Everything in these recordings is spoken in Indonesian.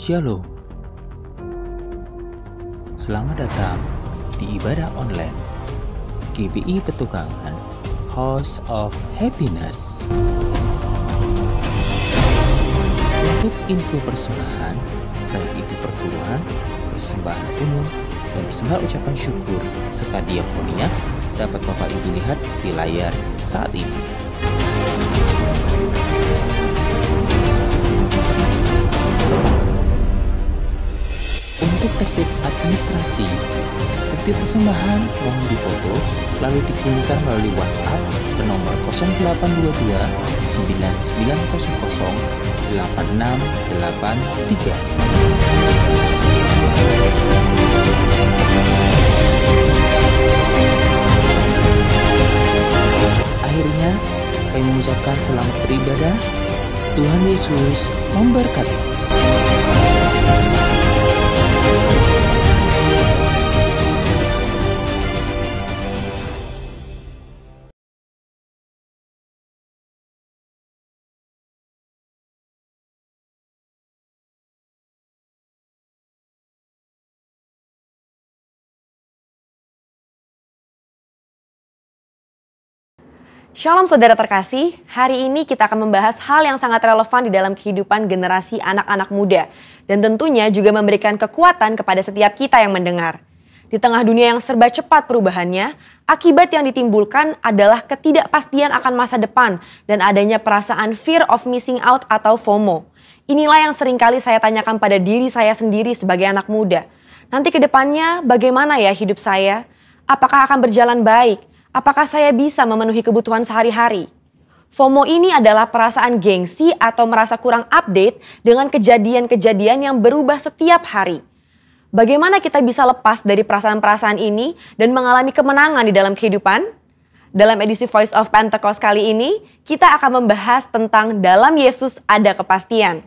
Shalom. Selamat datang di ibadah online GBI Petukangan House of Happiness. Untuk info persembahan, baik itu perpuluhan, persembahan umum, dan persembahan ucapan syukur serta diakonia, dapat Bapak Ibu lihat di layar saat ini. Untuk tertib administrasi, bukti persembahan mohon difoto lalu dikirimkan melalui WhatsApp ke nomor 0822 9900 8683. Akhirnya, kami mengucapkan selamat beribadah. Tuhan Yesus memberkati. Shalom saudara terkasih, hari ini kita akan membahas hal yang sangat relevan di dalam kehidupan generasi anak-anak muda. Dan tentunya juga memberikan kekuatan kepada setiap kita yang mendengar. Di tengah dunia yang serba cepat perubahannya, akibat yang ditimbulkan adalah ketidakpastian akan masa depan dan adanya perasaan fear of missing out atau FOMO. Inilah yang seringkali saya tanyakan pada diri saya sendiri sebagai anak muda. Nanti ke depannya bagaimana ya hidup saya? Apakah akan berjalan baik? Apakah saya bisa memenuhi kebutuhan sehari-hari? FOMO ini adalah perasaan gengsi atau merasa kurang update dengan kejadian-kejadian yang berubah setiap hari. Bagaimana kita bisa lepas dari perasaan-perasaan ini dan mengalami kemenangan di dalam kehidupan? Dalam edisi Voice of Pentecost kali ini, kita akan membahas tentang dalam Yesus ada kepastian.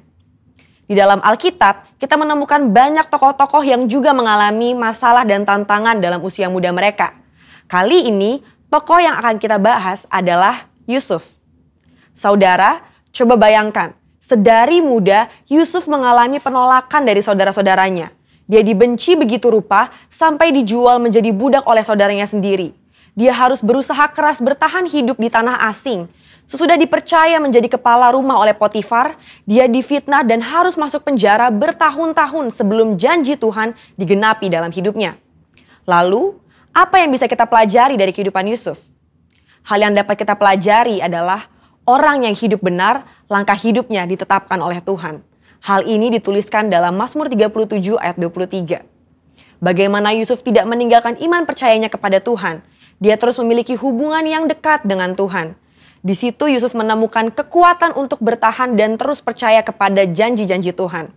Di dalam Alkitab, kita menemukan banyak tokoh-tokoh yang juga mengalami masalah dan tantangan dalam usia muda mereka. Kali ini, tokoh yang akan kita bahas adalah Yusuf. Saudara, coba bayangkan, sedari muda Yusuf mengalami penolakan dari saudara-saudaranya. Dia dibenci begitu rupa sampai dijual menjadi budak oleh saudaranya sendiri. Dia harus berusaha keras bertahan hidup di tanah asing. Sesudah dipercaya menjadi kepala rumah oleh Potifar, dia difitnah dan harus masuk penjara bertahun-tahun sebelum janji Tuhan digenapi dalam hidupnya. Lalu, apa yang bisa kita pelajari dari kehidupan Yusuf? Hal yang dapat kita pelajari adalah orang yang hidup benar, langkah hidupnya ditetapkan oleh Tuhan. Hal ini dituliskan dalam Mazmur 37 ayat 23. Bagaimana Yusuf tidak meninggalkan iman percayanya kepada Tuhan. Dia terus memiliki hubungan yang dekat dengan Tuhan. Di situ Yusuf menemukan kekuatan untuk bertahan dan terus percaya kepada janji-janji Tuhan.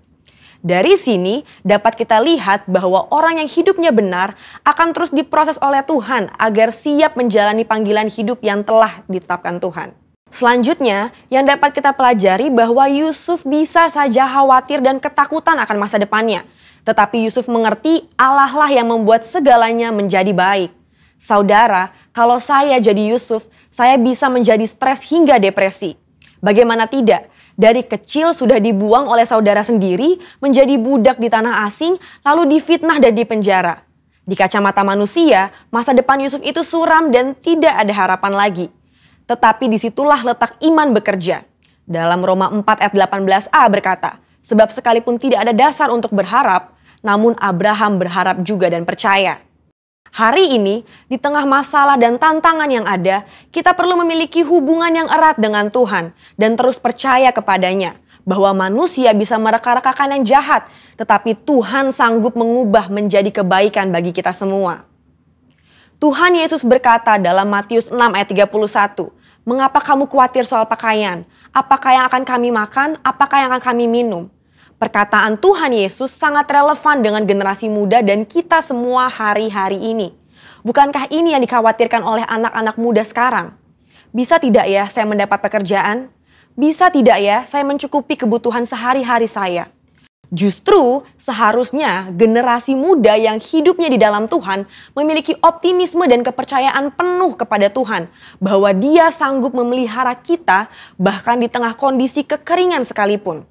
Dari sini dapat kita lihat bahwa orang yang hidupnya benar akan terus diproses oleh Tuhan agar siap menjalani panggilan hidup yang telah ditetapkan Tuhan. Selanjutnya, yang dapat kita pelajari bahwa Yusuf bisa saja khawatir dan ketakutan akan masa depannya. Tetapi Yusuf mengerti Allah lah yang membuat segalanya menjadi baik. Saudara, kalau saya jadi Yusuf, saya bisa menjadi stres hingga depresi. Bagaimana tidak? Dari kecil sudah dibuang oleh saudara sendiri, menjadi budak di tanah asing, lalu difitnah dan dipenjara. Di kacamata manusia, masa depan Yusuf itu suram dan tidak ada harapan lagi. Tetapi disitulah letak iman bekerja. Dalam Roma 4 ayat 18a berkata, sebab sekalipun tidak ada dasar untuk berharap, namun Abraham berharap juga dan percaya. Hari ini, di tengah masalah dan tantangan yang ada, kita perlu memiliki hubungan yang erat dengan Tuhan dan terus percaya kepadanya bahwa manusia bisa mereka-rekakan yang jahat, tetapi Tuhan sanggup mengubah menjadi kebaikan bagi kita semua. Tuhan Yesus berkata dalam Matius 6 ayat 31, "Mengapa kamu khawatir soal pakaian? Apakah yang akan kami makan? Apakah yang akan kami minum?" Perkataan Tuhan Yesus sangat relevan dengan generasi muda dan kita semua hari-hari ini. Bukankah ini yang dikhawatirkan oleh anak-anak muda sekarang? Bisa tidak ya saya mendapat pekerjaan? Bisa tidak ya saya mencukupi kebutuhan sehari-hari saya? Justru seharusnya generasi muda yang hidupnya di dalam Tuhan memiliki optimisme dan kepercayaan penuh kepada Tuhan. Bahwa Dia sanggup memelihara kita bahkan di tengah kondisi kekeringan sekalipun.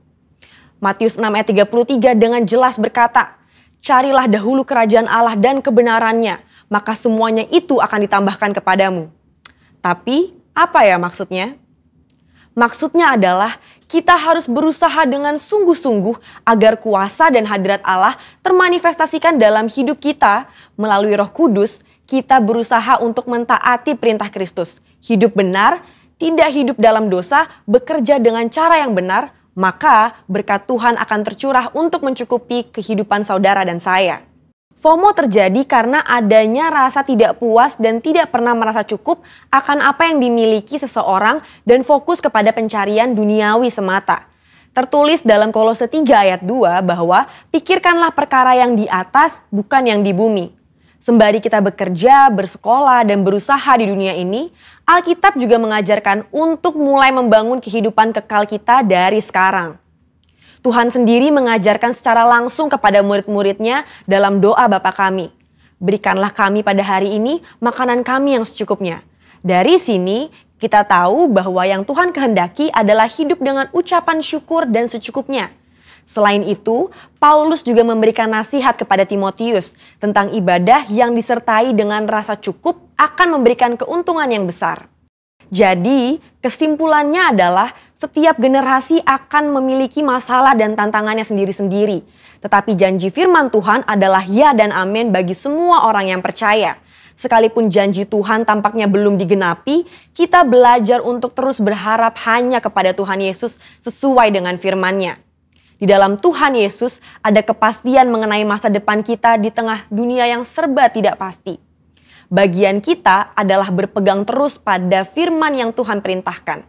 Matius 6 ayat 33 dengan jelas berkata, "Carilah dahulu kerajaan Allah dan kebenarannya, maka semuanya itu akan ditambahkan kepadamu." Tapi apa ya maksudnya? Maksudnya adalah kita harus berusaha dengan sungguh-sungguh agar kuasa dan hadirat Allah termanifestasikan dalam hidup kita. Melalui Roh Kudus, kita berusaha untuk mentaati perintah Kristus. Hidup benar, tidak hidup dalam dosa, bekerja dengan cara yang benar, maka berkat Tuhan akan tercurah untuk mencukupi kehidupan saudara dan saya. FOMO terjadi karena adanya rasa tidak puas dan tidak pernah merasa cukup akan apa yang dimiliki seseorang dan fokus kepada pencarian duniawi semata. Tertulis dalam Kolose 3 ayat 2 bahwa pikirkanlah perkara yang di atas bukan yang di bumi. Sembari kita bekerja, bersekolah, dan berusaha di dunia ini, Alkitab juga mengajarkan untuk mulai membangun kehidupan kekal kita dari sekarang. Tuhan sendiri mengajarkan secara langsung kepada murid-muridnya dalam doa Bapa kami. Berikanlah kami pada hari ini makanan kami yang secukupnya. Dari sini kita tahu bahwa yang Tuhan kehendaki adalah hidup dengan ucapan syukur dan secukupnya. Selain itu, Paulus juga memberikan nasihat kepada Timotius tentang ibadah yang disertai dengan rasa cukup akan memberikan keuntungan yang besar. Jadi, kesimpulannya adalah setiap generasi akan memiliki masalah dan tantangannya sendiri-sendiri. Tetapi janji firman Tuhan adalah ya dan amin bagi semua orang yang percaya. Sekalipun janji Tuhan tampaknya belum digenapi, kita belajar untuk terus berharap hanya kepada Tuhan Yesus sesuai dengan firman-Nya. Di dalam Tuhan Yesus ada kepastian mengenai masa depan kita di tengah dunia yang serba tidak pasti. Bagian kita adalah berpegang terus pada firman yang Tuhan perintahkan.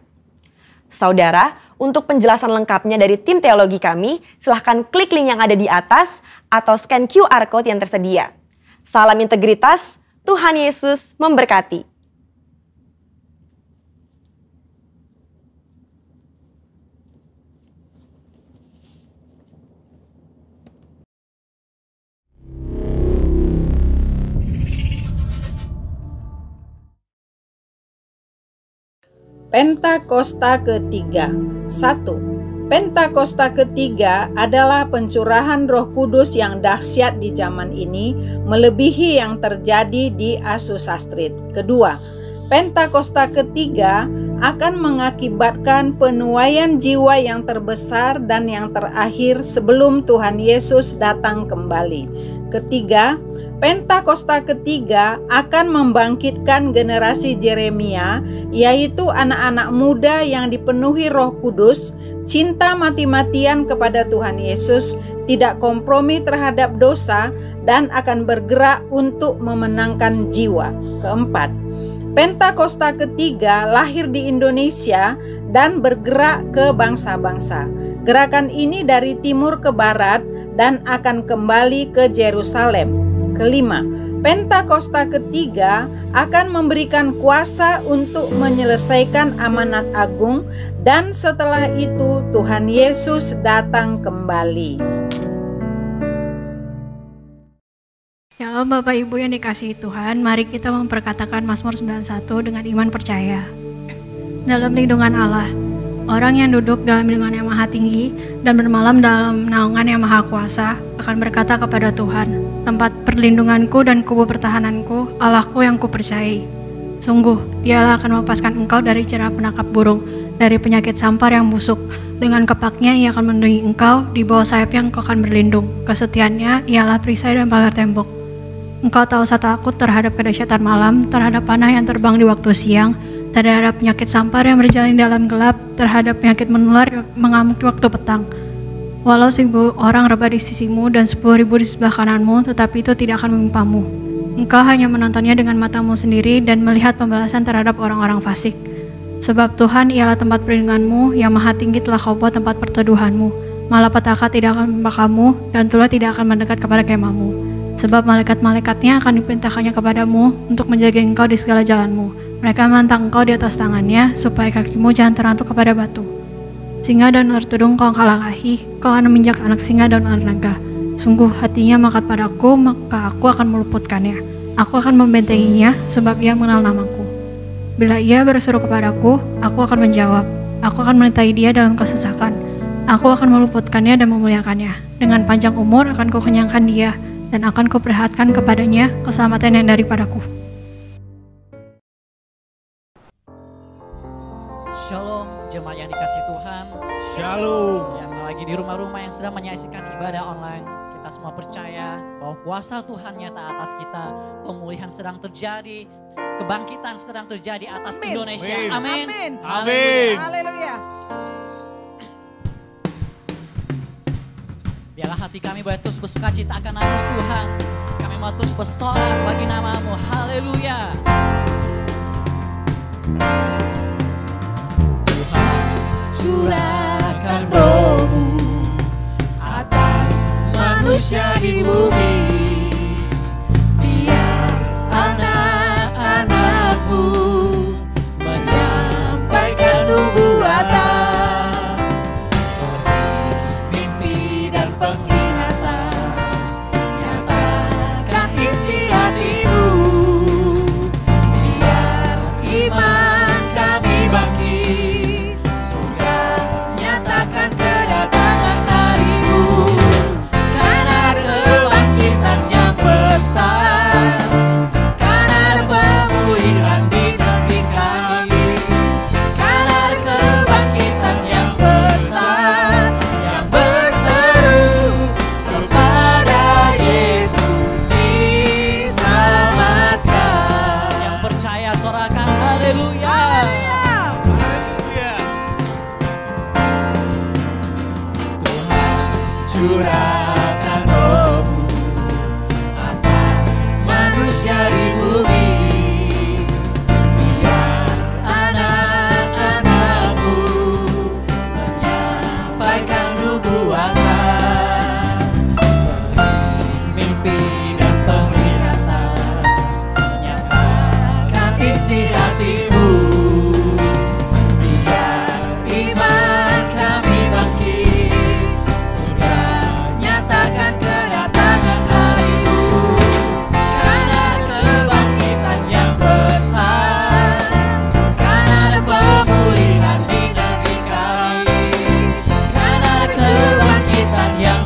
Saudara, untuk penjelasan lengkapnya dari tim teologi kami, silahkan klik link yang ada di atas atau scan QR Code yang tersedia. Salam integritas, Tuhan Yesus memberkati. Pentakosta ketiga. 1. Pentakosta ketiga adalah pencurahan Roh Kudus yang dahsyat di zaman ini, melebihi yang terjadi di Asusastrit. Kedua, Pentakosta ketiga akan mengakibatkan penuaian jiwa yang terbesar dan yang terakhir sebelum Tuhan Yesus datang kembali. Ketiga, Pentakosta ketiga akan membangkitkan generasi Yeremia, yaitu anak-anak muda yang dipenuhi Roh Kudus, cinta mati-matian kepada Tuhan Yesus, tidak kompromi terhadap dosa, dan akan bergerak untuk memenangkan jiwa. Keempat, Pentakosta ketiga lahir di Indonesia dan bergerak ke bangsa-bangsa. Gerakan ini dari timur ke barat dan akan kembali ke Yerusalem. Kelima, Pentakosta ketiga akan memberikan kuasa untuk menyelesaikan amanat agung dan setelah itu Tuhan Yesus datang kembali. Shalom Bapak Ibu yang dikasihi Tuhan, mari kita memperkatakan Mazmur 91 dengan iman percaya. Dalam lindungan Allah, orang yang duduk dalam lindungan yang maha tinggi dan bermalam dalam naungan yang maha kuasa akan berkata kepada Tuhan, tempat perlindunganku dan kubu pertahananku, Allahku yang kupercayai. Sungguh, Dialah akan melepaskan engkau dari jerat penangkap burung, dari penyakit sampar yang busuk. Dengan kepaknya Ia akan melindungi engkau, di bawah sayapnya engkau akan berlindung. Kesetiaannya ialah perisai dan pagar tembok. Engkau tahu rasa takut terhadap kedahsyatan malam, terhadap panah yang terbang di waktu siang, terhadap penyakit sampar yang berjalan di dalam gelap, terhadap penyakit menular yang mengamuk di waktu petang. Walau 1.000 orang rebah di sisimu dan 10.000 di sebelah kananmu, tetapi itu tidak akan menimpamu. Engkau hanya menontonnya dengan matamu sendiri dan melihat pembalasan terhadap orang-orang fasik. Sebab Tuhan ialah tempat perlindunganmu, yang maha tinggi telah kau buat tempat perteduhanmu. Malapetaka tidak akan menimpa kamu, dan tulah tidak akan mendekat kepada kemahmu. Sebab malaikat-malaikatnya akan diperintahkannya kepadamu untuk menjaga engkau di segala jalanmu. Mereka menentang engkau di atas tangannya, supaya kakimu jangan terantuk kepada batu. Singa dan ular tudung kau kalahkan, kau akan menginjak anak singa dan ular naga. Sungguh hatinya melekat padaku, maka aku akan meluputkannya. Aku akan membentenginya, sebab ia mengenal namaku. Bila ia berseru kepadaku, aku akan menjawab. Aku akan menyertai dia dalam kesesakan. Aku akan meluputkannya dan memuliakannya. Dengan panjang umur akan kukenyangkan dia, dan akan kuperlihatkan kepadanya keselamatan yang daripadaku. Shalom, jemaat yang dikasihi Tuhan. Shalom. Yang lagi di rumah-rumah yang sedang menyaksikan ibadah online, kita semua percaya bahwa kuasa Tuhan nyata atas kita. Pemulihan sedang terjadi, kebangkitan sedang terjadi atas Indonesia. Amin. Amin. Haleluya. Biarlah hati kami boleh terus bersuka cita akan nama Tuhan. Kami mau terus bersorak bagi namamu. Haleluya. Tuhan, curahkan roh-Mu atas manusia di bumi. Biar anak-anak-Mu menyampaikan nubuatan. Curahkan roh-Mu atas manusia di bumi. Biar anak-anak-Mu menyampaikan nubuatan. Mimpi dan penglihatan, menyatakan isi hati-Mu. Biar iman kami bangkit, nyatakan kedatangan hari-Mu. Karena kebangkitan yang besar, karena ada pemulihan di negeri kami.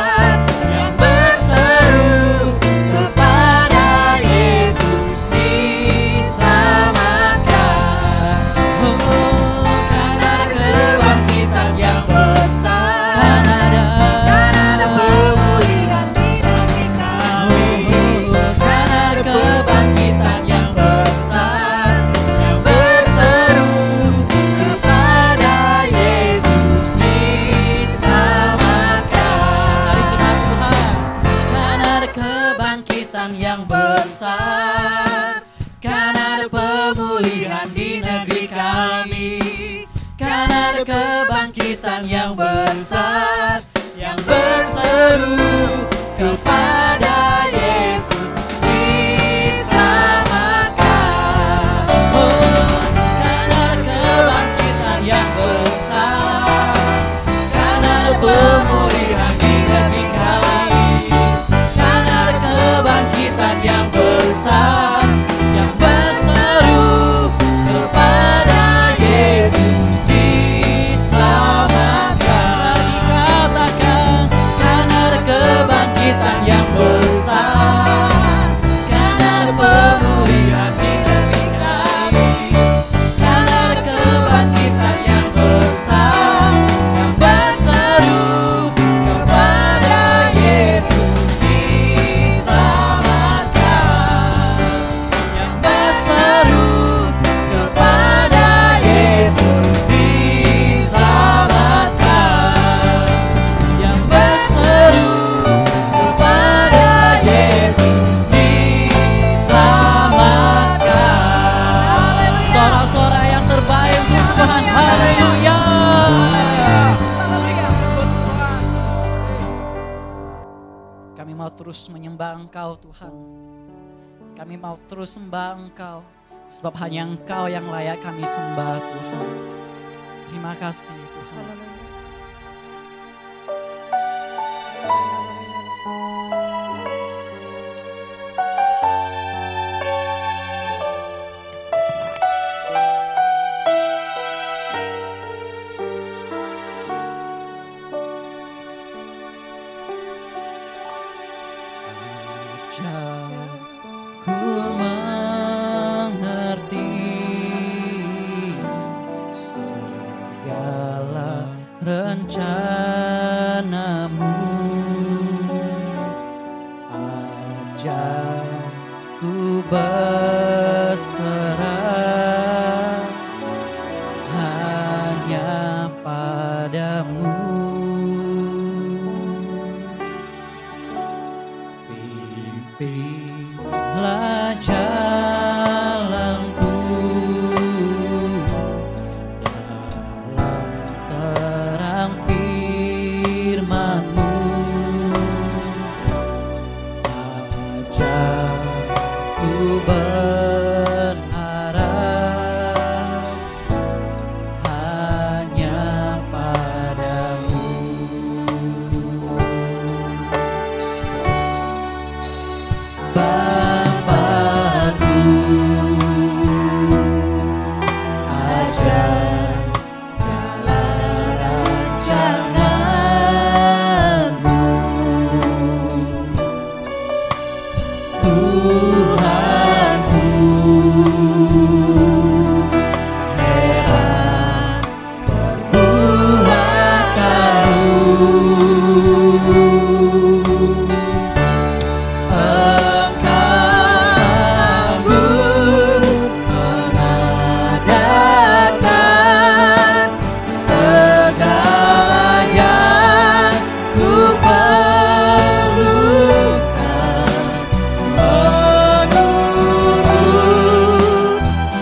Karena kebangkitan yang besar, yang berseru kepada Yesus diselamatkan. Oh, karena kebangkitan yang besar, karena ada pemulihan di negeri kami. Karena ada kebangkitan yang besar, yang berseru kepada Yesus diselamatkan. Mari jemaat Tuhan. Karena ada kebangkitan yang besar, karena ada pemulihan di negeri kami. Karena ada kebangkitan yang besar, yang berseru kepada Yesus diselamatkan. Oh, karena ada kebangkitan yang besar, karena ada pemulihan di negeri kami. Karena ada kebangkitan yang besar, yang berseru kepada Yesus diselamatkan. Dikatakan, karena ada kebangkitan yang besar, karena ada pemulihan di negeri kami. Karena ada kebangkitan yang besar, yang berseru kepada Yesus diselamatkan. Yang berseru kepada Yesus diselamatkan. Yang berseru kepada Yesus diselamatkan. Sorak-sorak yang terbaik untuk Tuhan. Haleluya. Kami mau terus menyembah Engkau Tuhan. Kami mau terus sembah Engkau, sebab hanya Engkau yang layak kami sembah Tuhan. Terima kasih Tuhan. rencanamu. Ajarku berserah hanya padamu. Pimpinlah jalanku dalam terang firman-Mu. Ajarku berharap hanya padamu. Bapakku, ajar segala rancangan-Mu. Tuhanku, heran perbuatanmu. Engkau sanggup mengadakan segala yang ku perlukan, menurut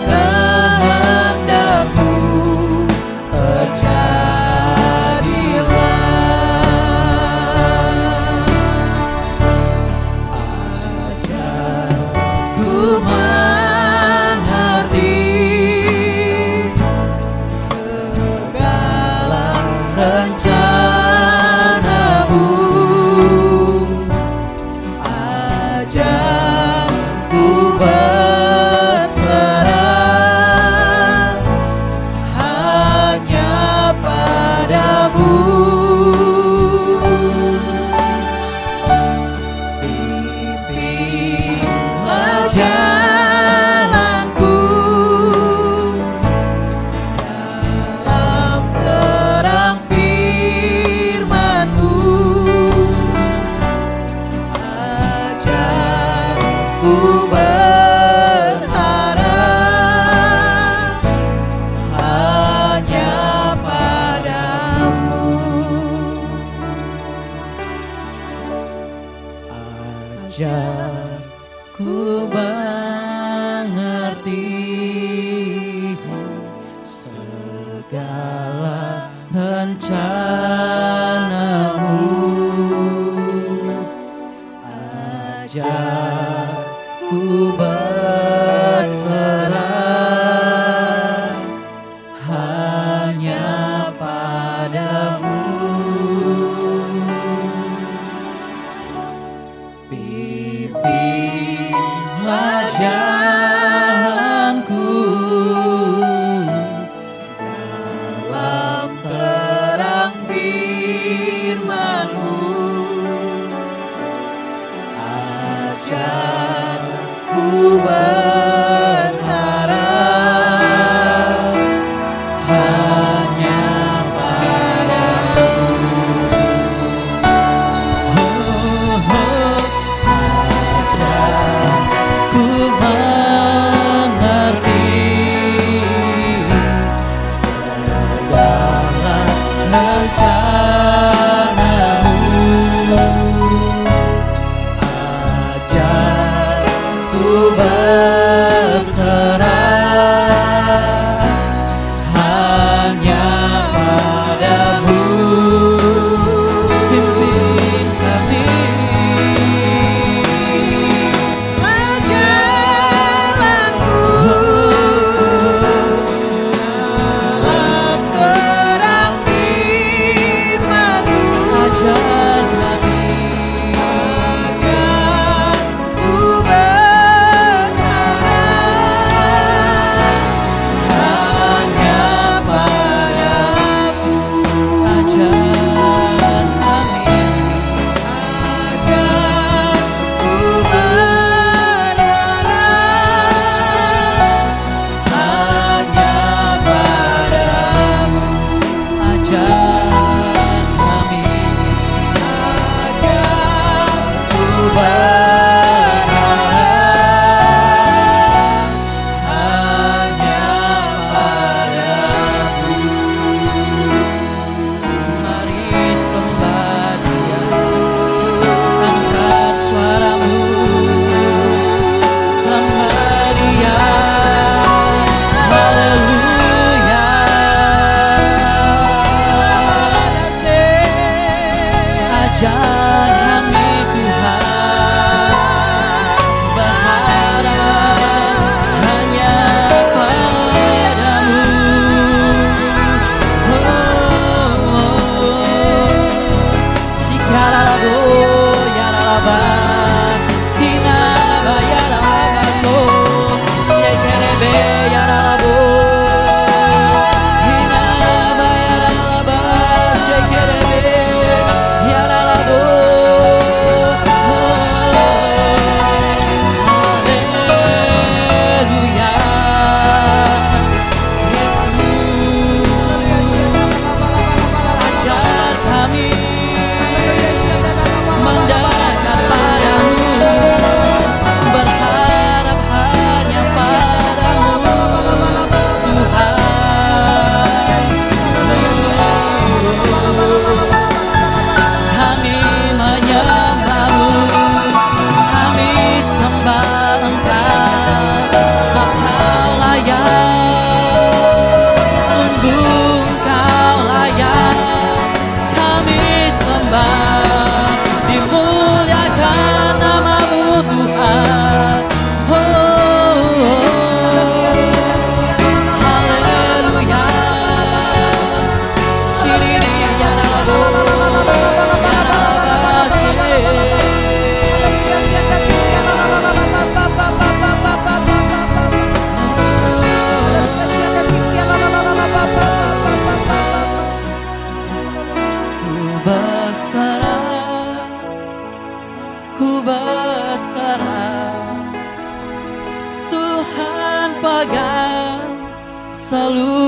kehendak-Mu terjadilah. Ajarku mengerti segala rencana-Mu. Ajarku berserah hanya padamu. Pimpinlah jalanku dalam terang firman-Mu. Ajarku berharap hanya padamu. Ajarku mengerti segala rencana-Mu. Ajarku berserah hanya padamu. Pimpinlah jalanku dalam terang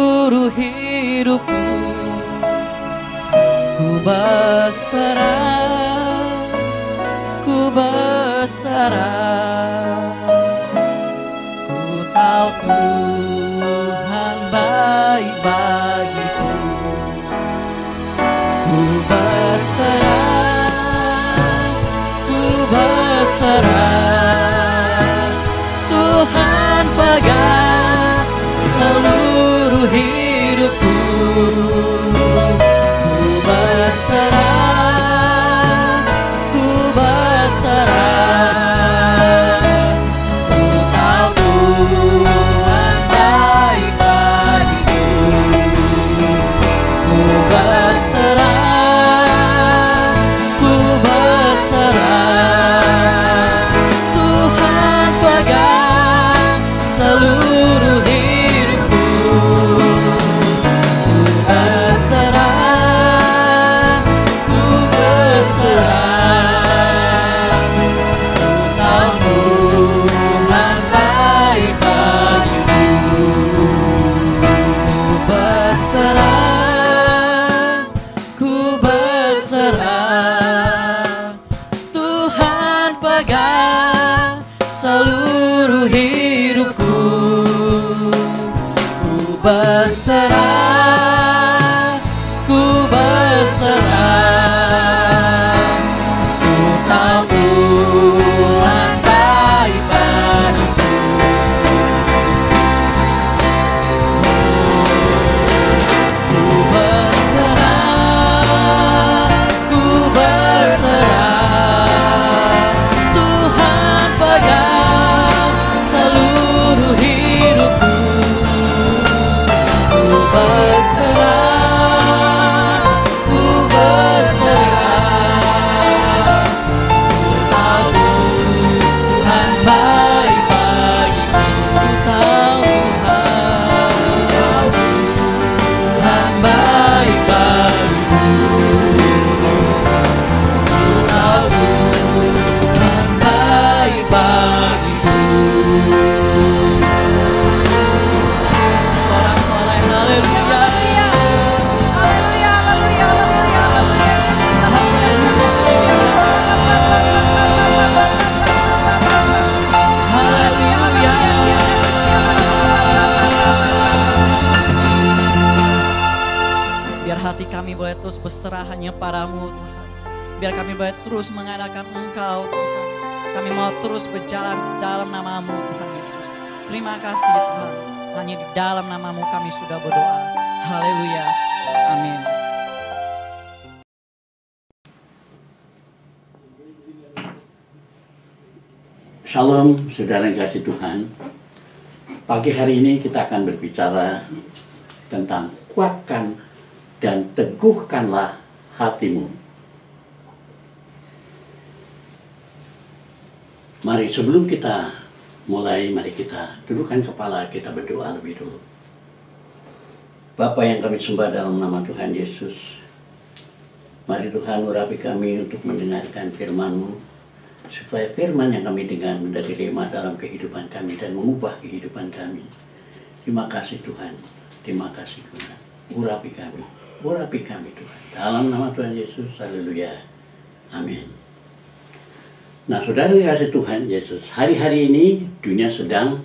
seluruh hidupku. Ku berserah, ku berserah. Ku tahu Tuhan baik bagiku. Ku berserah, ku berserah. Tuhan pegang seluruh hidupku. Ku berserah, ku berserah. Ku tahu Tuhan baik bagiku. Ku berserah, ku berserah. Tuhan pegang seluruh hidupku. Ku berserah, ku berserah. Ku tahu Tuhan baik bagiku. Ku berserah, ku berserah. Tuhan pegang seluruh hidupku. Ku berserah, ku berserah. Ku tahu Tuhan baik bagiku. Ku berserah, ku berserah. Tuhan pegang seluruh hidupku. Ku berserah, ku berserah. Ku tahu Tuhan baik bagiku. Ku tahu Tuhan baik bagiku. Ku tahu Tuhan baik bagiku. Sorak-sorai haleluya. Haleluya, haleluya, haleluya, haleluya. Haleluya. Biar hati kami boleh terus berserah hanya padamu Tuhan. Biar kami boleh terus mengandalkan Engkau Tuhan. Kami mau terus berjalan dalam namamu Tuhan Yesus. Terima kasih Tuhan. Hanya di dalam namamu kami sudah berdoa. Haleluya. Amin. Shalom, saudara yang kasih Tuhan. Pagi hari ini kita akan berbicara tentang kuatkan dan teguhkanlah hatimu. Mari sebelum kita mulai, mari kita dudukkan kepala, kita berdoa lebih dulu. Bapa yang kami sembah dalam nama Tuhan Yesus, mari Tuhan urapi kami untuk mendengarkan firman-Mu, supaya firman yang kami dengar menjadi rema dalam kehidupan kami dan mengubah kehidupan kami. Terima kasih Tuhan, terima kasih Tuhan. Urapi kami Tuhan. Dalam nama Tuhan Yesus, haleluya. Amin. Nah saudara dikasih Tuhan Yesus, hari-hari ini dunia sedang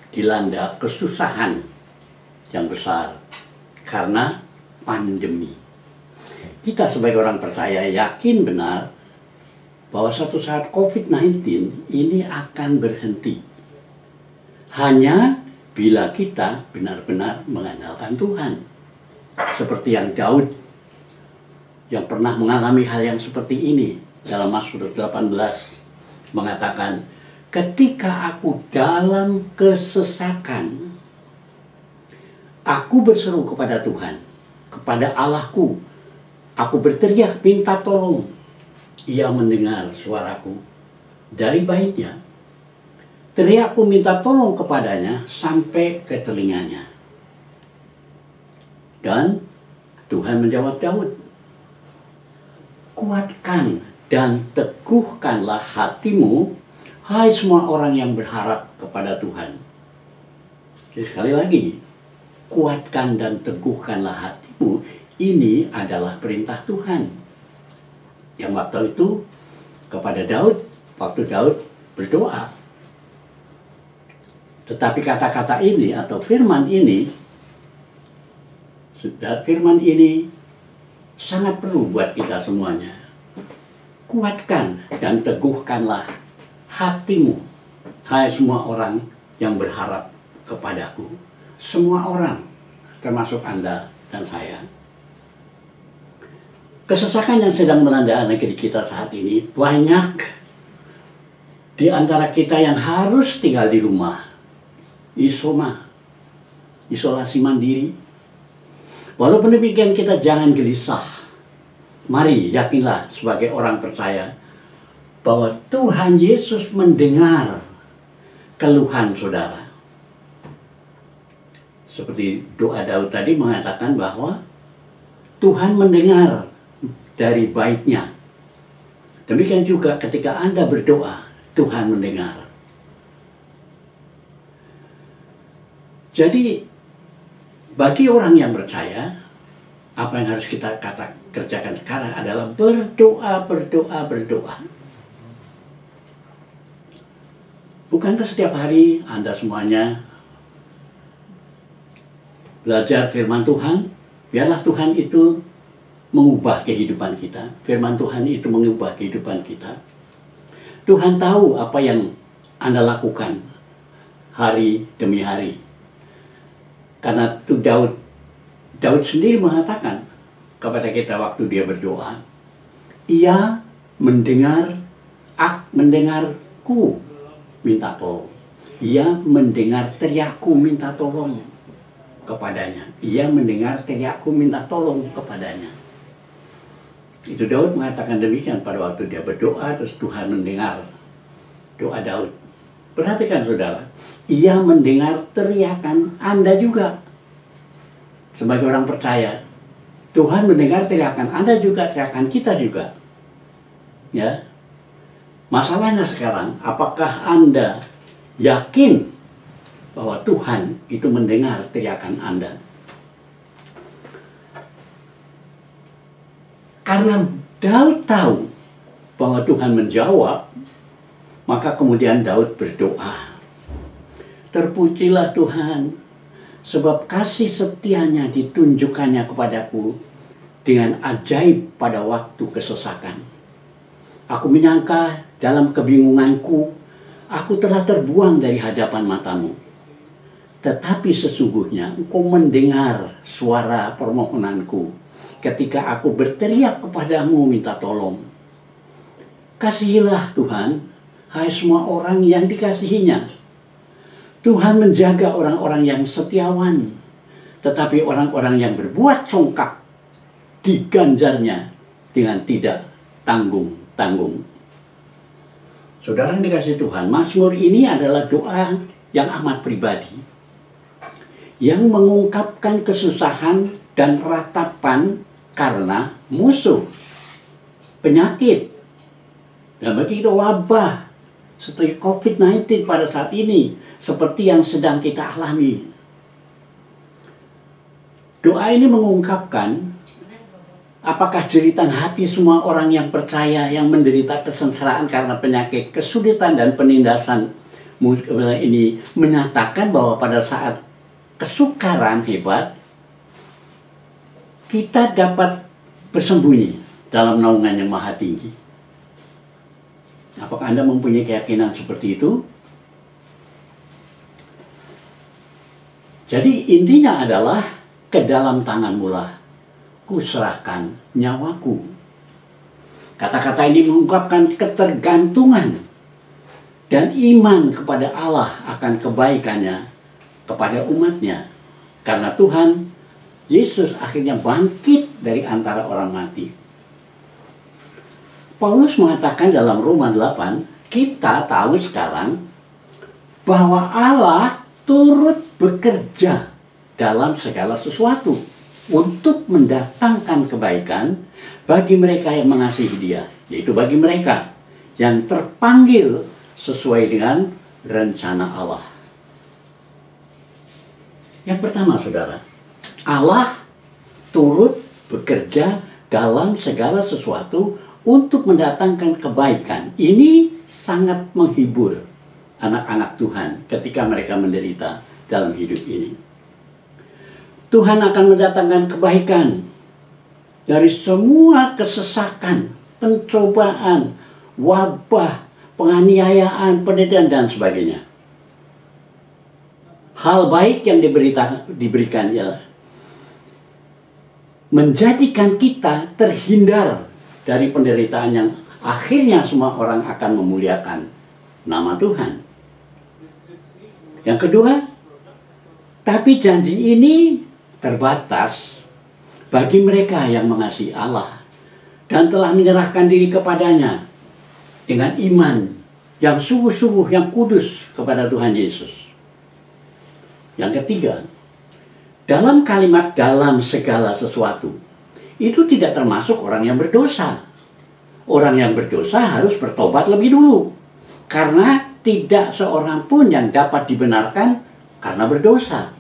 dilanda kesusahan yang besar karena pandemi. Kita sebagai orang percaya yakin benar bahwa suatu saat COVID-19 ini akan berhenti. Hanya bila kita benar-benar mengandalkan Tuhan. Seperti yang Daud yang pernah mengalami hal yang seperti ini dalam Mazmur 18 mengatakan, ketika aku dalam kesesakan, aku berseru kepada Tuhan, kepada Allahku, aku berteriak minta tolong. Ia mendengar suaraku dari baitnya. Teriakku minta tolong kepadanya sampai ke telinganya. Dan Tuhan menjawab Daud, kuatkan dan teguhkanlah hatimu, hai semua orang yang berharap kepada Tuhan. Jadi sekali lagi, kuatkan dan teguhkanlah hatimu. Ini adalah perintah Tuhan. Yang waktu itu kepada Daud, waktu Daud berdoa. Tetapi kata-kata ini atau firman ini sangat perlu buat kita semuanya. Kuatkan dan teguhkanlah hatimu, hai semua orang yang berharap kepadaku. Semua orang, termasuk Anda dan saya. Kesesakan yang sedang melanda negeri kita saat ini, banyak di antara kita yang harus tinggal di rumah, isolasi mandiri. Walaupun demikian, kita jangan gelisah. Mari yakinlah sebagai orang percaya bahwa Tuhan Yesus mendengar keluhan saudara. Seperti doa Daud tadi mengatakan bahwa Tuhan mendengar dari baiknya. Demikian juga ketika Anda berdoa, Tuhan mendengar. Jadi bagi orang yang percaya, apa yang harus kita kerjakan sekarang adalah berdoa. Bukankah setiap hari Anda semuanya belajar firman Tuhan? Biarlah Tuhan itu mengubah kehidupan kita. Firman Tuhan itu mengubah kehidupan kita. Tuhan tahu apa yang Anda lakukan hari demi hari. Karena itu Daud sendiri mengatakan kepada kita waktu dia berdoa, ia mendengarku minta tolong. Ia mendengar teriakku minta tolong kepadanya. Ia mendengar teriakku minta tolong kepadanya. Itu Daud mengatakan demikian pada waktu dia berdoa, terus Tuhan mendengar doa Daud. Perhatikan saudara, ia mendengar teriakan Anda juga. Sebagai orang percaya, Tuhan mendengar teriakan Anda juga, teriakan kita juga. Ya. Masalahnya sekarang, apakah Anda yakin bahwa Tuhan itu mendengar teriakan Anda? Karena Daud tahu bahwa Tuhan menjawab, maka kemudian Daud berdoa. Terpujilah Tuhan, sebab kasih setianya ditunjukkannya kepadaku dengan ajaib pada waktu kesesakan. Aku menyangka dalam kebingunganku, aku telah terbuang dari hadapan matamu. Tetapi sesungguhnya engkau mendengar suara permohonanku ketika aku berteriak kepadamu minta tolong. Kasihilah Tuhan, hai semua orang yang dikasihinya. Tuhan menjaga orang-orang yang setiawan, tetapi orang-orang yang berbuat congkak diganjarnya dengan tidak tanggung-tanggung. Saudara yang dikasihi Tuhan, Mazmur ini adalah doa yang amat pribadi, yang mengungkapkan kesusahan dan ratapan karena musuh, penyakit, dan bagi kita wabah seperti COVID-19 pada saat ini, seperti yang sedang kita alami. Doa ini mengungkapkan apakah jeritan hati semua orang yang percaya yang menderita kesengsaraan karena penyakit, kesulitan dan penindasan ini menyatakan bahwa pada saat kesukaran hebat kita dapat bersembunyi dalam naungan yang maha tinggi. Apakah Anda mempunyai keyakinan seperti itu? Jadi intinya adalah ke dalam tanganmu lah kuserahkan nyawaku. Kata-kata ini mengungkapkan ketergantungan dan iman kepada Allah akan kebaikannya kepada umatnya. Karena Tuhan Yesus akhirnya bangkit dari antara orang mati. Paulus mengatakan dalam Roma 8, kita tahu sekarang bahwa Allah turut bekerja dalam segala sesuatu untuk mendatangkan kebaikan bagi mereka yang mengasihi Dia, yaitu bagi mereka yang terpanggil sesuai dengan rencana Allah. Yang pertama, saudara, Allah turut bekerja dalam segala sesuatu untuk mendatangkan kebaikan. Ini sangat menghibur anak-anak Tuhan ketika mereka menderita dalam hidup ini. Tuhan akan mendatangkan kebaikan dari semua kesesakan, pencobaan, wabah, penganiayaan, penderitaan, dan sebagainya. Hal baik yang diberikan ialah menjadikan kita terhindar dari penderitaan yang akhirnya semua orang akan memuliakan nama Tuhan. Yang kedua, tapi janji ini terbatas bagi mereka yang mengasihi Allah dan telah menyerahkan diri kepadanya dengan iman yang sungguh-sungguh, yang kudus kepada Tuhan Yesus. Yang ketiga, dalam kalimat dalam segala sesuatu, itu tidak termasuk orang yang berdosa. Orang yang berdosa harus bertobat lebih dulu. Karena tidak seorang pun yang dapat dibenarkan karena berdosa.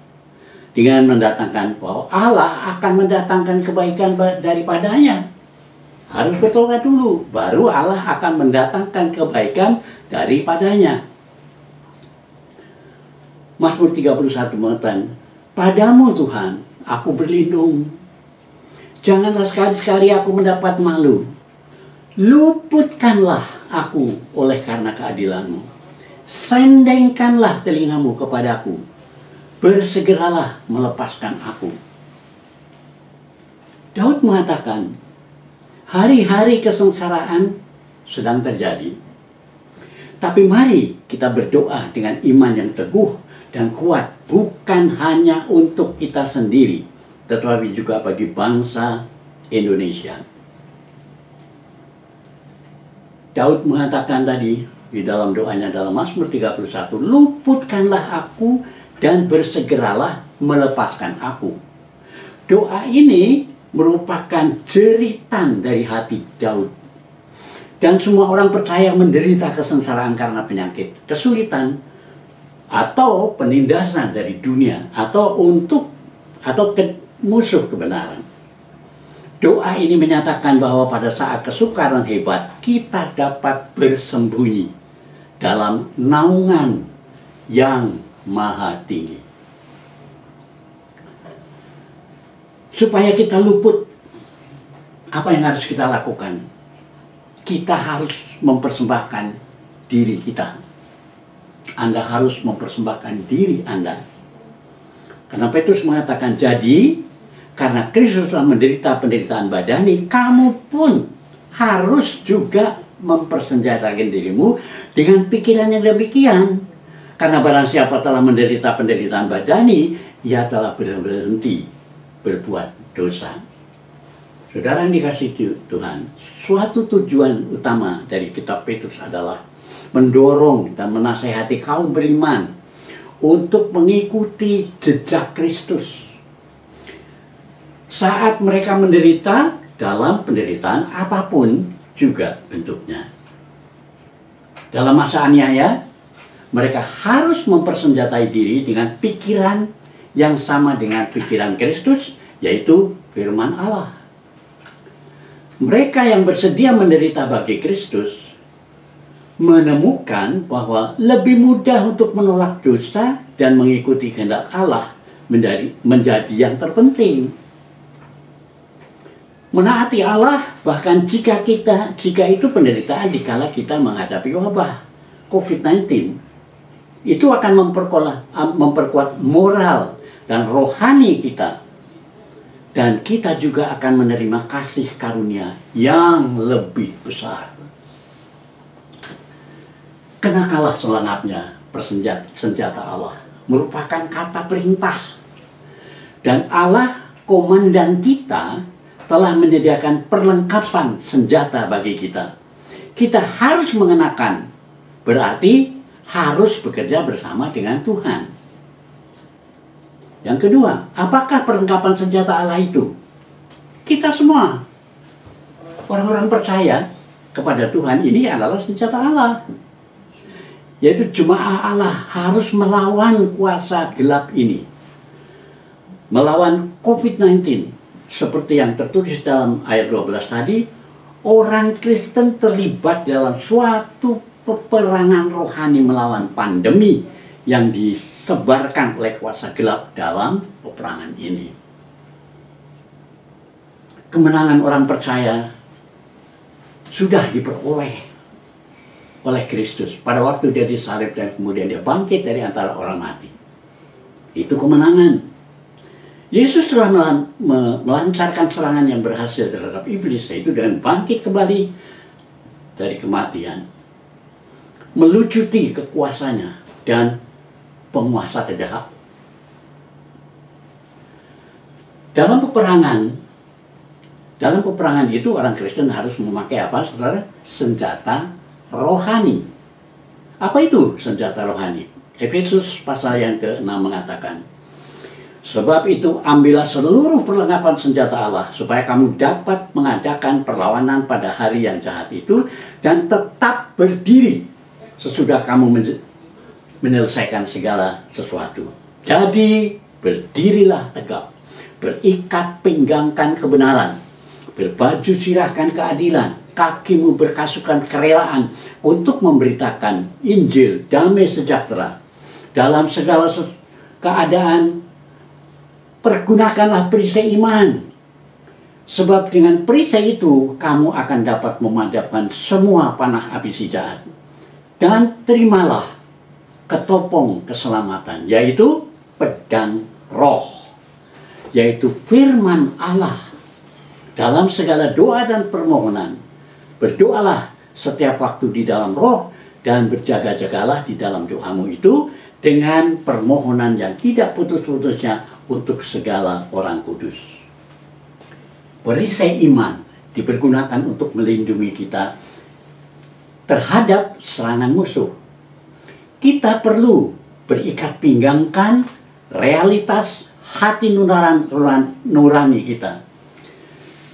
Dengan mendatangkan bahwa Allah akan mendatangkan kebaikan daripadanya. Harus bertobat dulu, baru Allah akan mendatangkan kebaikan daripadanya. Mazmur 31 mengatakan, padamu Tuhan, aku berlindung. Janganlah sekali-sekali aku mendapat malu. Luputkanlah aku oleh karena keadilanmu. Sendengkanlah telingamu kepadaku. Bersegeralah melepaskan aku. Daud mengatakan, hari-hari kesengsaraan sedang terjadi. Tapi mari kita berdoa dengan iman yang teguh dan kuat, bukan hanya untuk kita sendiri, tetapi juga bagi bangsa Indonesia. Daud mengatakan tadi di dalam doanya dalam Mazmur 31, luputkanlah aku dan bersegeralah melepaskan aku. Doa ini merupakan jeritan dari hati Daud. Dan semua orang percaya menderita kesengsaraan karena penyakit, kesulitan, atau penindasan dari dunia, atau musuh kebenaran. Doa ini menyatakan bahwa pada saat kesukaran hebat, kita dapat bersembunyi dalam naungan yang maha tinggi. Supaya kita luput, apa yang harus kita lakukan? Kita harus mempersembahkan diri kita. Anda harus mempersembahkan diri Anda. Karena Petrus mengatakan, jadi karena Kristus telah menderita penderitaan badani, kamu pun harus juga mempersenjatakan dirimu dengan pikiran yang demikian. Karena barang siapa telah menderita penderitaan badani, ia telah berhenti berbuat dosa. Saudara yang dikasihi Tuhan, suatu tujuan utama dari kitab Petrus adalah mendorong dan menasihati kaum beriman untuk mengikuti jejak Kristus saat mereka menderita dalam penderitaan apapun juga bentuknya. Dalam masa aniaya, mereka harus mempersenjatai diri dengan pikiran yang sama dengan pikiran Kristus, yaitu firman Allah. Mereka yang bersedia menderita bagi Kristus menemukan bahwa lebih mudah untuk menolak dosa dan mengikuti kehendak Allah menjadi yang terpenting. Menaati Allah bahkan jika itu penderitaan dikala kita menghadapi wabah COVID-19, itu akan memperkuat moral dan rohani kita, dan kita juga akan menerima kasih karunia yang lebih besar. Kenakanlah selenapnya senjata Allah, merupakan kata perintah. Dan Allah, komandan kita, telah menyediakan perlengkapan senjata bagi kita. Kita harus mengenakan, berarti harus bekerja bersama dengan Tuhan. Yang kedua, apakah perlengkapan senjata Allah itu? Kita semua, orang-orang percaya kepada Tuhan, ini adalah senjata Allah. Yaitu jemaah Allah harus melawan kuasa gelap ini melawan COVID-19. Seperti yang tertulis dalam ayat 12 tadi, orang Kristen terlibat dalam suatu peperangan rohani melawan pandemi yang disebarkan oleh kuasa gelap dalam peperangan ini. Kemenangan orang percaya sudah diperoleh oleh Kristus pada waktu dia disalib dan kemudian dia bangkit dari antara orang mati. Itu kemenangan. Yesus telah melancarkan serangan yang berhasil terhadap iblis, yaitu dengan bangkit kembali dari kematian, melucuti kekuasaannya dan penguasa kejahatan. Dalam peperangan itu orang Kristen harus memakai apa, saudara? Senjata rohani. Apa itu senjata rohani? Efesus pasal yang ke-6 mengatakan, sebab itu ambillah seluruh perlengkapan senjata Allah supaya kamu dapat mengadakan perlawanan pada hari yang jahat itu dan tetap berdiri sesudah kamu menyelesaikan segala sesuatu. Jadi berdirilah tegap, berikat pinggangkan kebenaran, berbaju sirahkan keadilan, kakimu berkasukan kerelaan untuk memberitakan Injil damai sejahtera. Dalam segala keadaan pergunakanlah perisai iman, sebab dengan perisai itu kamu akan dapat memadamkan semua panah api si jahat. Dan terimalah ketopong keselamatan, yaitu pedang roh, yaitu firman Allah. Dalam segala doa dan permohonan, berdoalah setiap waktu di dalam roh, dan berjaga-jagalah di dalam doamu itu dengan permohonan yang tidak putus-putusnya untuk segala orang kudus. Perisai iman dipergunakan untuk melindungi kita terhadap serangan musuh. Kita perlu berikat pinggangkan realitas hati nurani kita.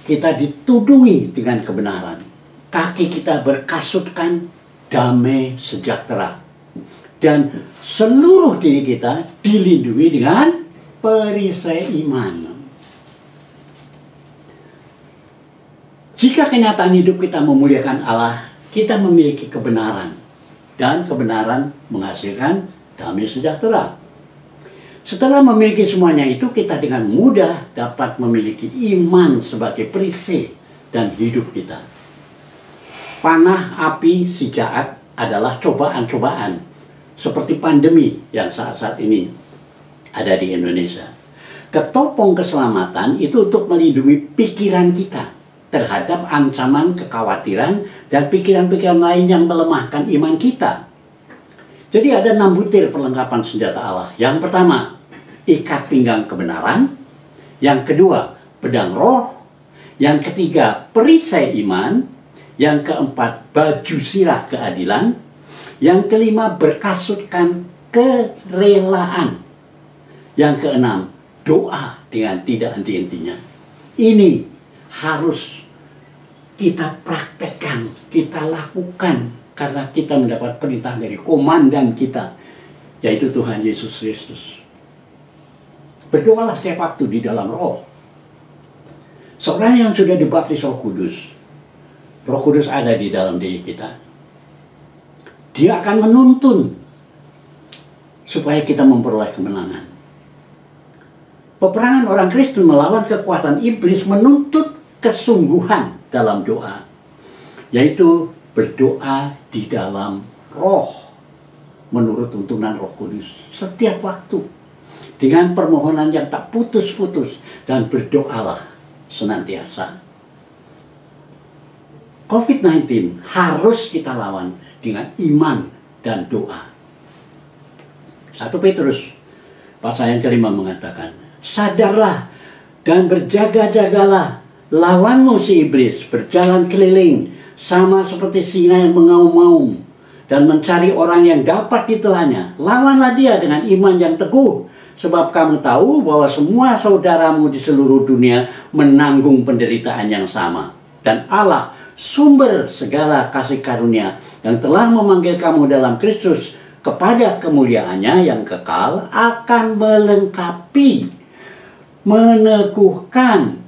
Kita ditudungi dengan kebenaran. Kaki kita berkasutkan damai sejahtera. Dan seluruh diri kita dilindungi dengan perisai iman. Jika kenyataan hidup kita memuliakan Allah, kita memiliki kebenaran. Dan kebenaran menghasilkan damai sejahtera. Setelah memiliki semuanya itu, kita dengan mudah dapat memiliki iman sebagai perisai dan hidup kita. Panah api si jahat adalah cobaan-cobaan seperti pandemi yang saat-saat ini ada di Indonesia. Ketopong keselamatan itu untuk melindungi pikiran kita terhadap ancaman kekhawatiran dan pikiran-pikiran lain yang melemahkan iman kita. Jadi ada 6 butir perlengkapan senjata Allah. Yang pertama, ikat pinggang kebenaran. Yang kedua, pedang roh. Yang ketiga, perisai iman. Yang keempat, baju sirah keadilan. Yang kelima, berkasutkan kerelaan. Yang keenam, doa dengan tidak henti-hentinya. Ini harus kita praktekkan, kita lakukan, karena kita mendapat perintah dari komandan kita, yaitu Tuhan Yesus Kristus. Berdoalah setiap waktu di dalam roh. Seorang yang sudah dibaptis Roh Kudus ada di dalam diri kita. Dia akan menuntun supaya kita memperoleh kemenangan. Peperangan orang Kristen melawan kekuatan iblis menuntut kesungguhan dalam doa, yaitu berdoa di dalam roh menurut tuntunan Roh Kudus setiap waktu dengan permohonan yang tak putus-putus, dan berdoalah senantiasa. COVID-19 harus kita lawan dengan iman dan doa. 1 Petrus pasal yang ke-5 mengatakan, sadarlah dan berjaga-jagalah, lawanmu si iblis berjalan keliling sama seperti singa yang mengaum-ngaum dan mencari orang yang dapat ditelannya. Lawanlah dia dengan iman yang teguh, sebab kamu tahu bahwa semua saudaramu di seluruh dunia menanggung penderitaan yang sama. Dan Allah, sumber segala kasih karunia, yang telah memanggil kamu dalam Kristus kepada kemuliaannya yang kekal, akan melengkapi, meneguhkan,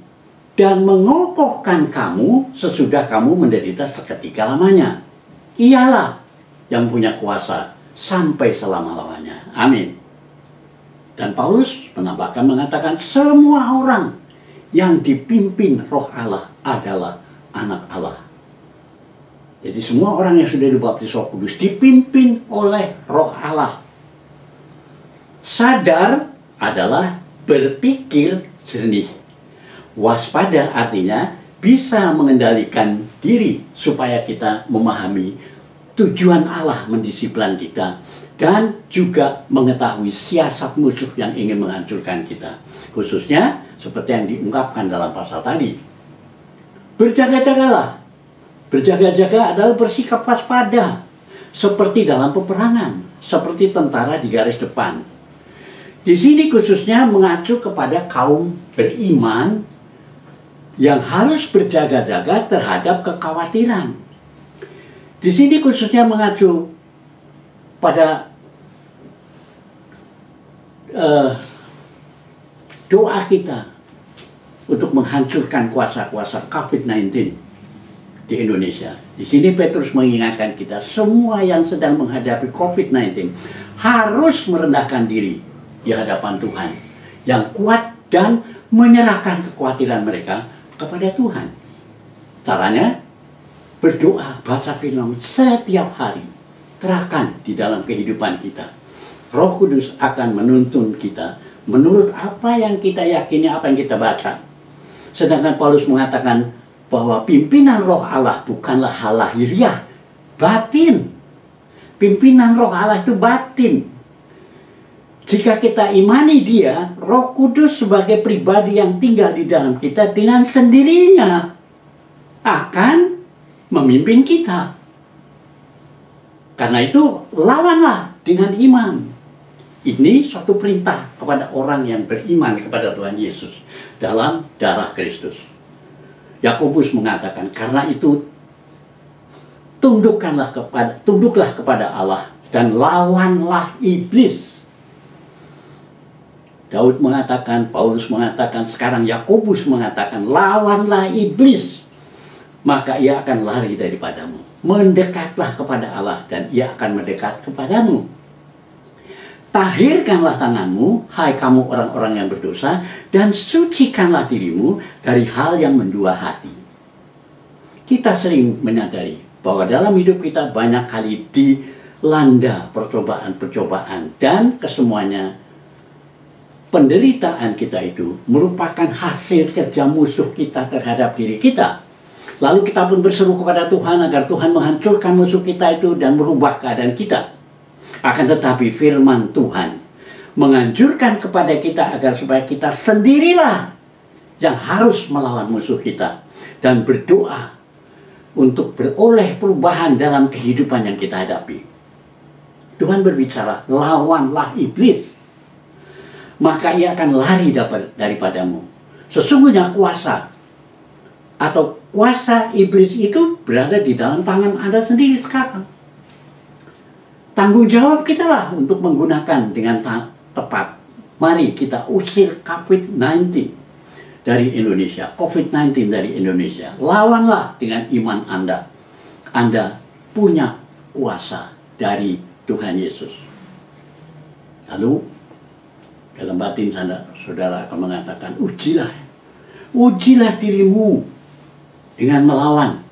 dan mengokohkan kamu sesudah kamu menderita seketika lamanya. Ialah yang punya kuasa sampai selama-lamanya. Amin. Dan Paulus menambahkan mengatakan semua orang yang dipimpin Roh Allah adalah anak Allah. Jadi semua orang yang sudah dibaptis Roh Kudus dipimpin oleh Roh Allah. Sadar adalah berpikir jernih. Waspada artinya bisa mengendalikan diri supaya kita memahami tujuan Allah mendisiplin kita dan juga mengetahui siasat musuh yang ingin menghancurkan kita. Khususnya seperti yang diungkapkan dalam pasal tadi. Berjaga-jagalah. Berjaga-jaga adalah bersikap waspada. Seperti dalam peperangan. Seperti tentara di garis depan. Di sini khususnya mengacu kepada kaum beriman yang harus berjaga-jaga terhadap kekhawatiran. Di sini khususnya mengacu pada doa kita untuk menghancurkan kuasa-kuasa COVID-19 di Indonesia. Di sini Petrus mengingatkan kita semua yang sedang menghadapi COVID-19 harus merendahkan diri di hadapan Tuhan yang kuat dan menyerahkan kekhawatiran mereka kepada Tuhan. Caranya berdoa, baca firman setiap hari, terapkan di dalam kehidupan kita. Roh Kudus akan menuntun kita menurut apa yang kita yakini, apa yang kita baca. Sedangkan Paulus mengatakan bahwa pimpinan Roh Allah bukanlah hal lahiriah, batin. Pimpinan Roh Allah itu batin. Jika kita imani Dia, Roh Kudus sebagai pribadi yang tinggal di dalam kita dengan sendirinya akan memimpin kita. Karena itu lawanlah dengan iman. Ini suatu perintah kepada orang yang beriman kepada Tuhan Yesus dalam darah Kristus. Yakobus mengatakan, karena itu tunduklah kepada Allah dan lawanlah iblis. Daud mengatakan, Paulus mengatakan, sekarang Yakobus mengatakan, lawanlah iblis, maka ia akan lari daripadamu. Mendekatlah kepada Allah dan ia akan mendekat kepadamu. Tahirkanlah tanganmu, hai kamu orang-orang yang berdosa, dan sucikanlah dirimu dari hal yang mendua hati. Kita sering menyadari bahwa dalam hidup kita banyak kali dilanda percobaan-percobaan, dan kesemuanya penderitaan kita itu merupakan hasil kerja musuh kita terhadap diri kita. Lalu kita pun berseru kepada Tuhan agar Tuhan menghancurkan musuh kita itu dan merubah keadaan kita. Akan tetapi firman Tuhan menganjurkan kepada kita agar supaya kita sendirilah yang harus melawan musuh kita dan berdoa untuk beroleh perubahan dalam kehidupan yang kita hadapi. Tuhan berbicara, lawanlah iblis, maka ia akan lari daripadamu. Sesungguhnya kuasa atau kuasa iblis itu berada di dalam tangan Anda sendiri sekarang. Tanggung jawab kita lah untuk menggunakan dengan tepat. Mari kita usir COVID-19 dari Indonesia. COVID-19 dari Indonesia. Lawanlah dengan iman Anda. Anda punya kuasa dari Tuhan Yesus. Lalu dalam batin saudara akan mengatakan, ujilah dirimu dengan melawan.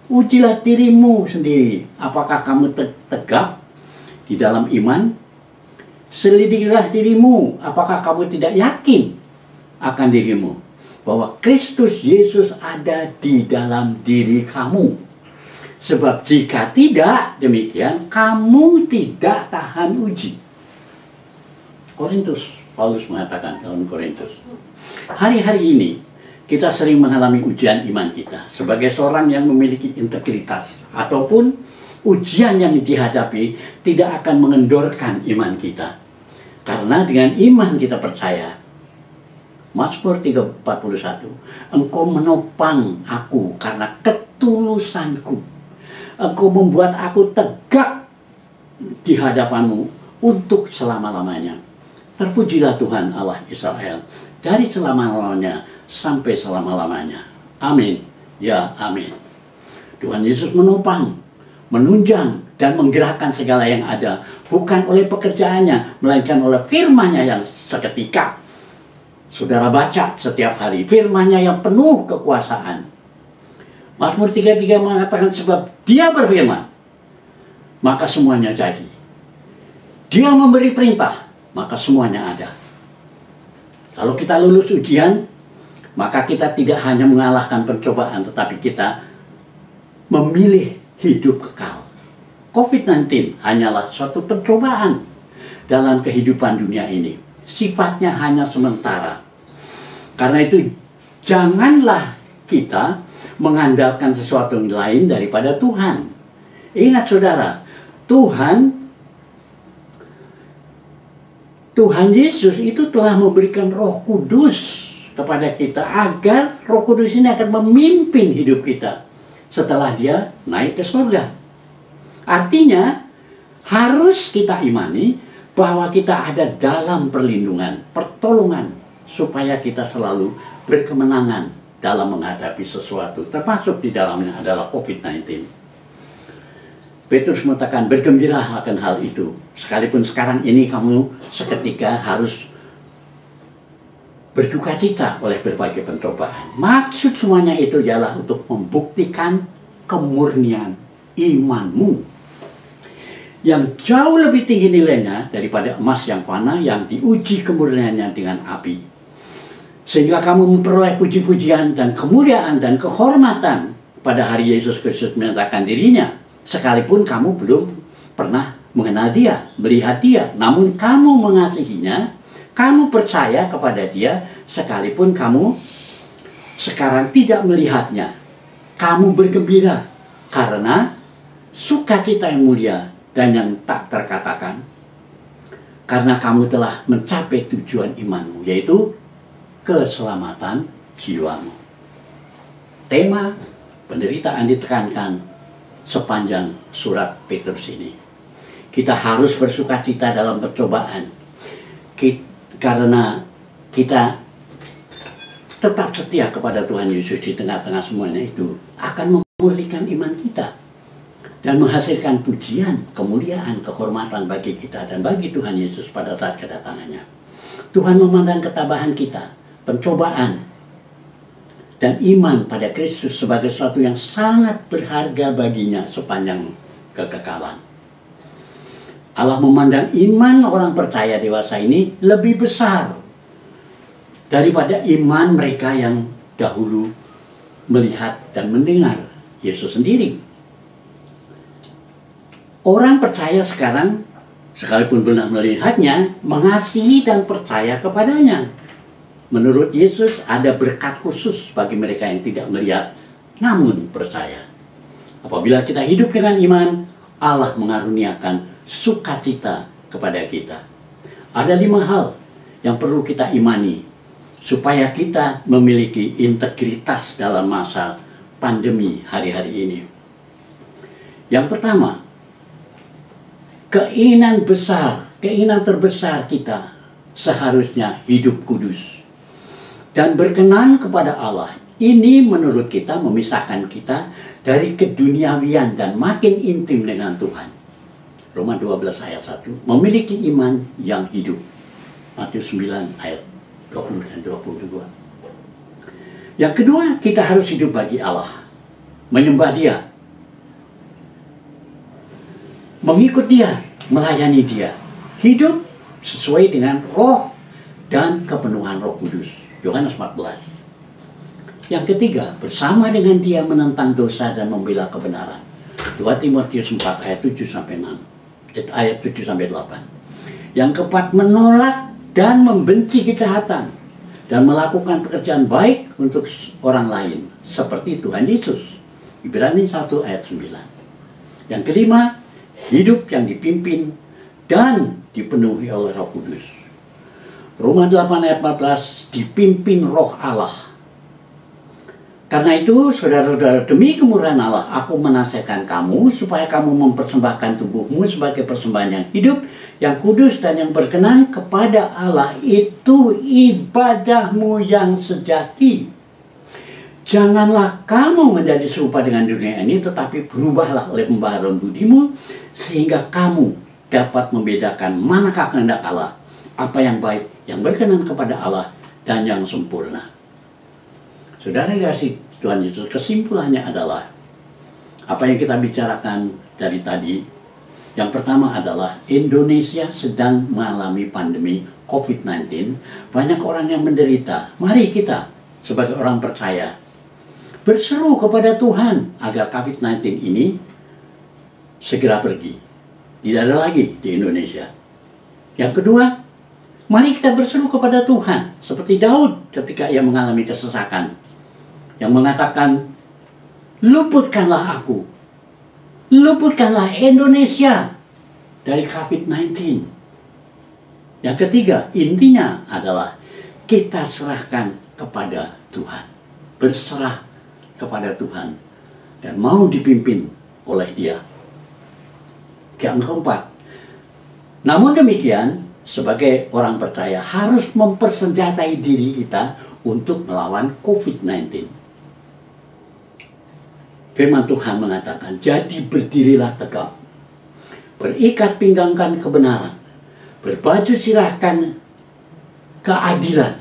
Ujilah dirimu sendiri. Apakah kamu tegak di dalam iman? Selidikilah dirimu. Apakah kamu tidak yakin akan dirimu bahwa Kristus Yesus ada di dalam diri kamu? Sebab jika tidak demikian, kamu tidak tahan uji. Korintus, Paulus mengatakan dalam Korintus. Hari-hari ini kita sering mengalami ujian iman kita sebagai seorang yang memiliki integritas, ataupun ujian yang dihadapi tidak akan mengendorkan iman kita. Karena dengan iman kita percaya. Mazmur 3:41, engkau menopang aku karena ketulusanku. Engkau membuat aku tegak di hadapanmu untuk selama-lamanya. Terpujilah Tuhan Allah Israel dari selama-lamanya sampai selama-lamanya. Amin. Ya, amin. Tuhan Yesus menopang, menunjang, dan menggerakkan segala yang ada, bukan oleh pekerjaannya, melainkan oleh firman-Nya yang seketika. Saudara baca setiap hari, firman-Nya yang penuh kekuasaan. Mazmur 33 mengatakan, sebab Dia berfirman, maka semuanya jadi. Dia memberi perintah, maka semuanya ada. Kalau kita lulus ujian, maka kita tidak hanya mengalahkan pencobaan, tetapi kita memilih hidup kekal. COVID-19 hanyalah suatu pencobaan dalam kehidupan dunia ini. Sifatnya hanya sementara. Karena itu, janganlah kita mengandalkan sesuatu yang lain daripada Tuhan. Ingat saudara, Tuhan Yesus itu telah memberikan Roh Kudus kepada kita agar Roh Kudus ini akan memimpin hidup kita setelah Dia naik ke surga. Artinya harus kita imani bahwa kita ada dalam perlindungan, pertolongan, supaya kita selalu berkemenangan dalam menghadapi sesuatu, termasuk di dalamnya adalah COVID-19. Petrus mengatakan, bergembiralah akan hal itu, sekalipun sekarang ini kamu seketika harus berduka cita oleh berbagai pencobaan. Maksud semuanya itu ialah untuk membuktikan kemurnian imanmu yang jauh lebih tinggi nilainya daripada emas yang fana yang diuji kemurniannya dengan api, sehingga kamu memperoleh puji-pujian dan kemuliaan dan kehormatan pada hari Yesus Kristus menyatakan dirinya, sekalipun kamu belum pernah mengenal Dia, melihat Dia, namun kamu mengasihinya, kamu percaya kepada Dia, sekalipun kamu sekarang tidak melihatnya. Kamu bergembira karena sukacita yang mulia dan yang tak terkatakan, karena kamu telah mencapai tujuan imanmu, yaitu keselamatan jiwamu. Tema penderitaan ditekankan sepanjang surat Petrus ini. Kita harus bersukacita dalam percobaan, karena kita tetap setia kepada Tuhan Yesus di tengah-tengah semuanya itu akan memulihkan iman kita dan menghasilkan pujian, kemuliaan, kehormatan bagi kita dan bagi Tuhan Yesus pada saat kedatangannya. Tuhan memandang ketabahan kita, pencobaan, dan iman pada Kristus sebagai sesuatu yang sangat berharga baginya sepanjang kekekalan. Allah memandang iman orang percaya dewasa ini lebih besar daripada iman mereka yang dahulu melihat dan mendengar Yesus sendiri. Orang percaya sekarang, sekalipun belum melihatnya, mengasihi dan percaya kepadanya. Menurut Yesus, ada berkat khusus bagi mereka yang tidak melihat, namun percaya. Apabila kita hidup dengan iman, Allah mengaruniakan sukacita kepada kita. Ada 5 hal yang perlu kita imani, supaya kita memiliki integritas dalam masa pandemi hari-hari ini. Yang pertama, keinginan terbesar kita seharusnya hidup kudus dan berkenan kepada Allah. Ini menurut kita memisahkan kita dari keduniawian dan makin intim dengan Tuhan. Roma 12 ayat 1, memiliki iman yang hidup. Matius 9 ayat 20 dan 22. Yang kedua, kita harus hidup bagi Allah, menyembah Dia, mengikut Dia, melayani Dia, hidup sesuai dengan roh dan kepenuhan Roh Kudus. Yohanes 14. Yang ketiga, bersama dengan Dia menentang dosa dan membela kebenaran. 2 Timotius 4 ayat 7 sampai 6. Ayat 7 sampai 8. Yang keempat, menolak dan membenci kejahatan dan melakukan pekerjaan baik untuk orang lain seperti Tuhan Yesus. Ibrani 1 ayat 9. Yang kelima, hidup yang dipimpin dan dipenuhi oleh Roh Kudus. Roma 8 ayat 14, dipimpin Roh Allah. Karena itu, saudara-saudara, demi kemurahan Allah, aku menasihatkan kamu supaya kamu mempersembahkan tubuhmu sebagai persembahan yang hidup, yang kudus dan yang berkenan kepada Allah. Itu ibadahmu yang sejati. Janganlah kamu menjadi serupa dengan dunia ini, tetapi berubahlah oleh pembaharuan budimu, sehingga kamu dapat membedakan manakah kehendak Allah, apa yang baik, yang berkenan kepada Allah, dan yang sempurna. Saudara kasih Tuhan Yesus, kesimpulannya adalah apa yang kita bicarakan dari tadi. Yang pertama adalah Indonesia sedang mengalami pandemi COVID-19. Banyak orang yang menderita. Mari kita sebagai orang percaya berseru kepada Tuhan agar COVID-19 ini segera pergi. Tidak ada lagi di Indonesia. Yang kedua, mari kita berseru kepada Tuhan seperti Daud ketika ia mengalami kesesakan, yang mengatakan, luputkanlah aku, luputkanlah Indonesia dari COVID-19. Yang ketiga, intinya adalah kita serahkan kepada Tuhan. Berserah kepada Tuhan dan mau dipimpin oleh Dia. Yang keempat, namun demikian, sebagai orang percaya harus mempersenjatai diri kita untuk melawan COVID-19. Firman Tuhan mengatakan, jadi berdirilah tegap, berikat pinggangkan kebenaran, berbaju sirahkan keadilan,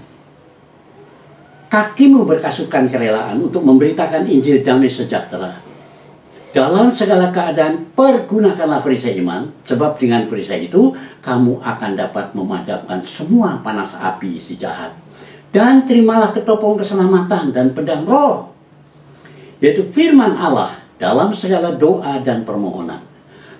kakimu berkasutkan kerelaan untuk memberitakan Injil damai sejahtera. Dalam segala keadaan pergunakanlah perisai iman, sebab dengan perisai itu kamu akan dapat memadamkan semua panas api si jahat. Dan terimalah ketopong keselamatan dan pedang roh, yaitu firman Allah dalam segala doa dan permohonan.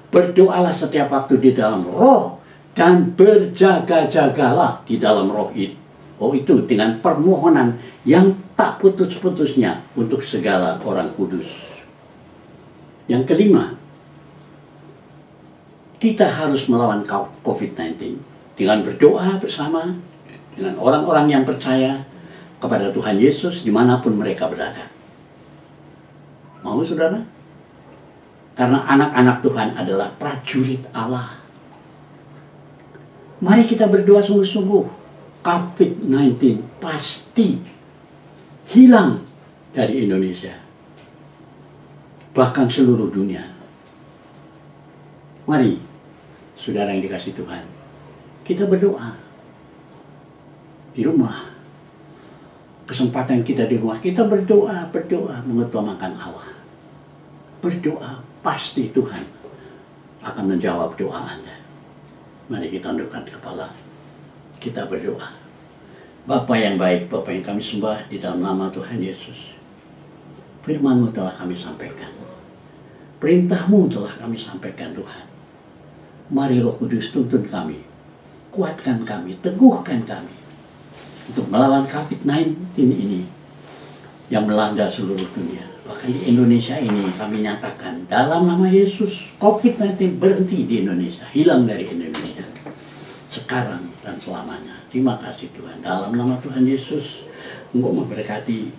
Berdoalah setiap waktu di dalam roh dan berjaga-jagalah di dalam roh itu. Oh, itu dengan permohonan yang tak putus-putusnya untuk segala orang kudus. Yang kelima, kita harus melawan COVID-19 dengan berdoa bersama dengan orang-orang yang percaya kepada Tuhan Yesus dimanapun mereka berada. Mau saudara? Karena anak-anak Tuhan adalah prajurit Allah. Mari kita berdoa sungguh-sungguh. COVID-19 pasti hilang dari Indonesia. Bahkan seluruh dunia. Mari, saudara yang dikasihi Tuhan, kita berdoa. Di rumah. Kesempatan kita di rumah, kita berdoa mengutamakan Allah. Berdoa, pasti Tuhan akan menjawab doa Anda. Mari kita tundukkan kepala, kita berdoa. Bapa yang baik, Bapa yang kami sembah di dalam nama Tuhan Yesus. Firman-Mu telah kami sampaikan. Perintah-Mu telah kami sampaikan Tuhan. Mari Roh Kudus tuntun kami, kuatkan kami, teguhkan kami untuk melawan COVID-19 ini yang melanda seluruh dunia. Bahkan di Indonesia ini kami nyatakan dalam nama Yesus, COVID-19 berhenti di Indonesia, hilang dari Indonesia sekarang dan selamanya. Terima kasih Tuhan. Dalam nama Tuhan Yesus, Engkau memberkati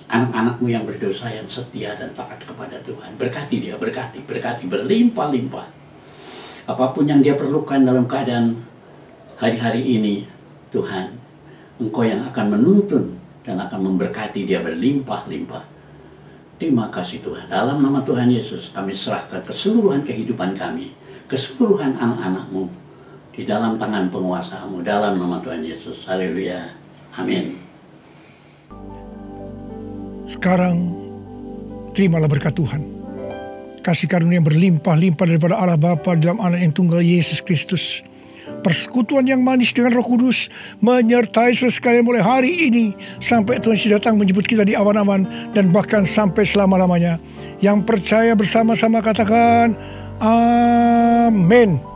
anak-anak-Mu yang berdosa, yang setia dan taat kepada Tuhan. Berkati dia, berkati berlimpah-limpah. Apapun yang dia perlukan dalam keadaan hari-hari ini, Tuhan, Engkau yang akan menuntun dan akan memberkati dia berlimpah-limpah. Terima kasih Tuhan. Dalam nama Tuhan Yesus, kami serahkan keseluruhan kehidupan kami, keseluruhan anak-anak-Mu di dalam tangan penguasa-Mu. Dalam nama Tuhan Yesus. Haleluya. Amin. Sekarang, terimalah berkat Tuhan. Kasih karunia yang berlimpah-limpah daripada Allah Bapa dalam Anak yang tunggal Yesus Kristus. Persekutuan yang manis dengan Roh Kudus menyertai saudara sekalian mulai hari ini sampai Tuhan Yesus datang menjemput kita di awan-awan dan bahkan sampai selama-lamanya. Yang percaya bersama-sama katakan amin.